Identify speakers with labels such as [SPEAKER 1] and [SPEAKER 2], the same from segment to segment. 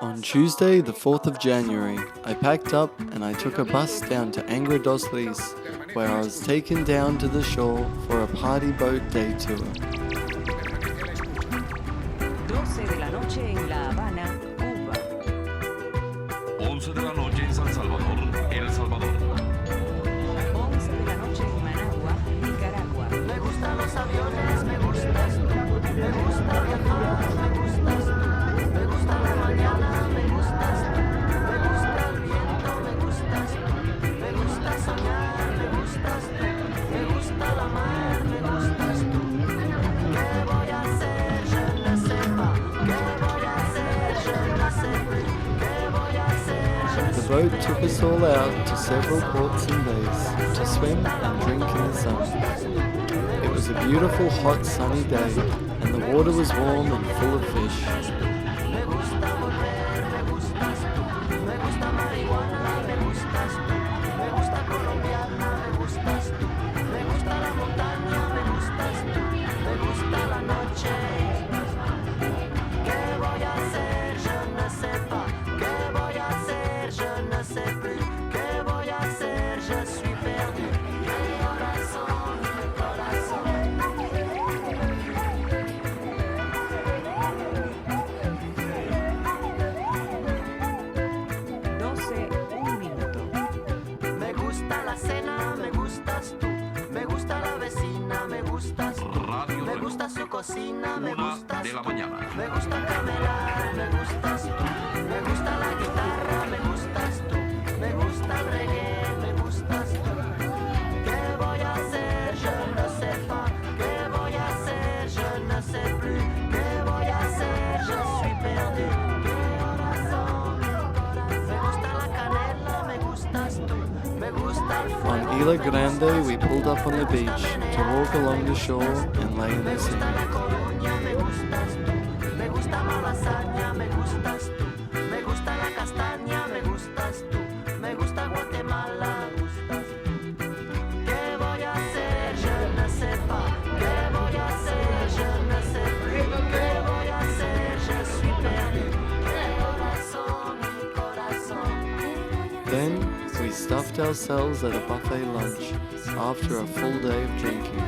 [SPEAKER 1] On Tuesday, the 4th of January, I packed up and I took a bus down to Angra dos Reis, where I was taken down to the shore for a party boat day tour.
[SPEAKER 2] 12 de la noche en La Habana, Cuba.
[SPEAKER 3] 11 de la noche en San Salvador, El Salvador.
[SPEAKER 2] 11 de la noche en Managua, Nicaragua.
[SPEAKER 4] Me gustan los aviones, me gustas tú. Me gusta viajar, me gustas tú. Me gusta la mañana, me gustas tú. Me gusta el viento, me gustas tú. Me gusta soñar, me gustas tú. Me gusta la mar, me gustas tú. ¿Qué voy a hacer? Je ne sais pas. ¿Qué voy a hacer? Je ne sais plus. ¿Qué voy a hacer?
[SPEAKER 1] The boat took us all out to several ports and bays to swim and drink in the sun. It was a beautiful, hot, sunny day, and the water was warm and full of fish.
[SPEAKER 4] Me gusta volver, me gustas tú. Me gusta marihuana, me gustas tú. Me gusta colombiana, me gustas tú. Me gusta la montaña, me gustas tú. Me gusta la noche. ¿Qué voy a hacer? Je ne sais pas. ¿Qué voy a hacer? Je ne sais plus. ¿Qué voy a hacer? Je suis perdu. Mi corazón, mi corazón.
[SPEAKER 2] 12, un minuto.
[SPEAKER 4] Me gusta la cena, me gustas tú. Me gusta la vecina, me gustas tú.
[SPEAKER 3] Radio
[SPEAKER 4] Me gusta su cocina, me
[SPEAKER 3] 1
[SPEAKER 4] gustas
[SPEAKER 3] de la
[SPEAKER 4] tú.
[SPEAKER 3] mañana.
[SPEAKER 4] Me gusta camelar, me gustas tú. Me gusta la guitarra, me gustas tú. Me gusta el reggae, me gustas tú. ¿Qué voy a hacer? Je ne sais pas. ¿Qué voy a hacer? Je ne sais plus. ¿Qué voy a hacer? Je suis perdu. Mi corazón, mi corazón. Me gusta la canela, me gustas tú. Me gusta el
[SPEAKER 1] On
[SPEAKER 4] fuego.
[SPEAKER 1] Isla Grande, we pulled up on the beach to walk along the shore and lay in
[SPEAKER 4] Me
[SPEAKER 1] the
[SPEAKER 4] gusta
[SPEAKER 1] sand.
[SPEAKER 4] la Coruña, me gustas tú. Me gusta Malasaña, me gustas tú. Me gusta la castaña, me gustas tú. Me gusta Guatemala, me gustas tú. ¿Qué voy a hacer? Je ne sais pas. ¿Qué voy a hacer? Je ne sais plus. ¿Qué voy a hacer? Je suis perdu. Mi corazón, mi corazón.
[SPEAKER 1] Then, we stuffed ourselves at a buffet lunch after a full day of drinking.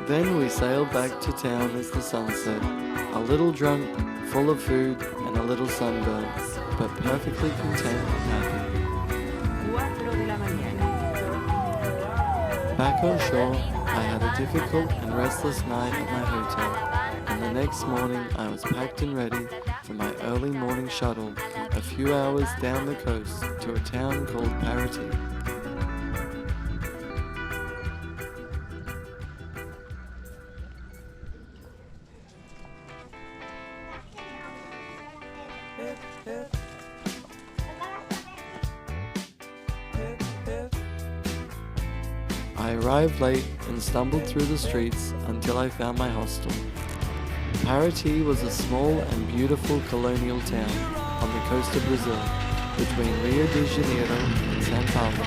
[SPEAKER 1] Then we sailed back to town as the sun set, a little drunk, full of food, and a little sunburned, but perfectly content and happy.
[SPEAKER 2] 4 de la mañana.
[SPEAKER 1] Back on shore, I had a difficult and restless night at my hotel, and the next morning I was packed and ready for my early morning shuttle a few hours down the coast to a town called Paraty. I arrived late and stumbled through the streets until I found my hostel. Paraty was a small and beautiful colonial town on the coast of Brazil, between Rio de Janeiro and Sao Paulo.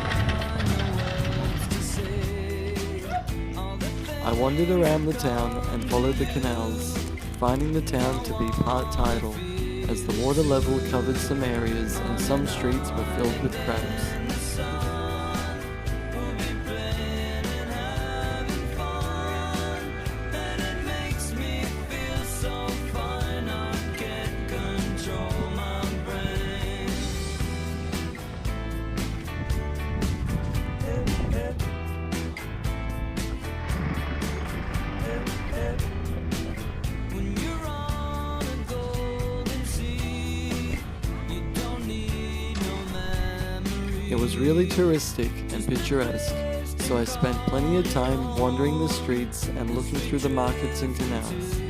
[SPEAKER 1] I wandered around the town and followed the canals, finding the town to be part tidal, as the water level covered some areas and some streets were filled with crabs. It was really touristic and picturesque, so I spent plenty of time wandering the streets and looking through the markets and canals.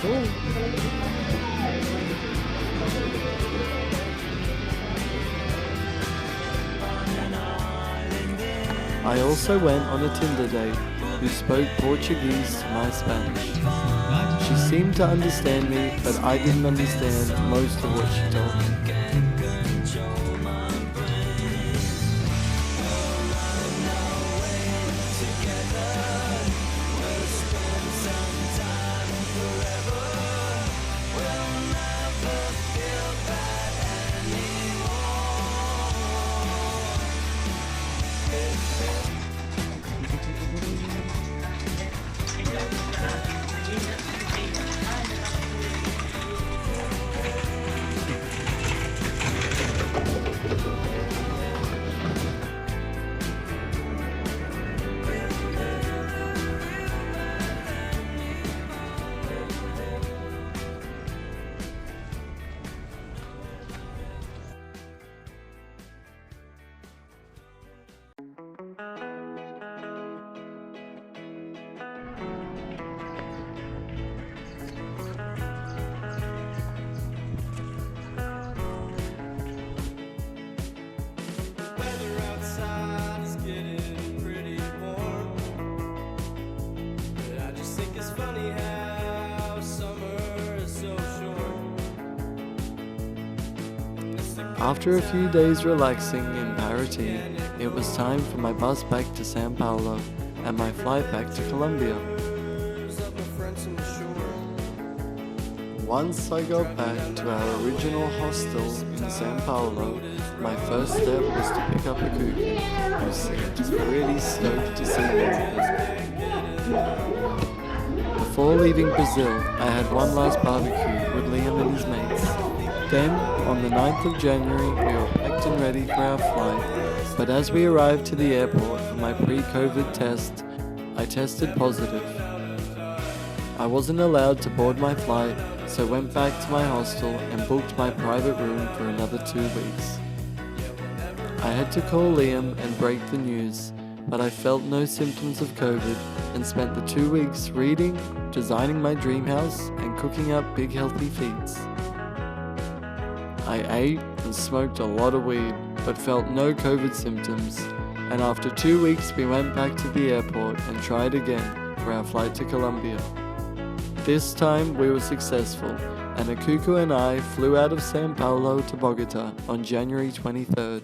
[SPEAKER 1] Cool. I also went on a Tinder date who spoke Portuguese to my Spanish. She seemed to understand me, but I didn't understand most of what she told me. After a few days relaxing in Paraty, it was time for my bus back to Sao Paulo and my flight back to Colombia. Once I got back to our original hostel in Sao Paulo, my first step was to pick up Ukuku, who seemed really stoked to see me. Before leaving Brazil, I had one last barbecue with Liam and his mates. Then, on the 9th of January, we were packed and ready for our flight, but as we arrived to the airport for my pre-COVID test, I tested positive. I wasn't allowed to board my flight, so went back to my hostel and booked my private room for another 2 weeks. I had to call Liam and break the news, but I felt no symptoms of COVID and spent the 2 weeks reading, designing my dream house, and cooking up big healthy feeds. I ate and smoked a lot of weed, but felt no COVID symptoms, and after 2 weeks we went back to the airport and tried again for our flight to Colombia. This time we were successful, and Ukuku and I flew out of Sao Paulo to Bogota on January 23rd.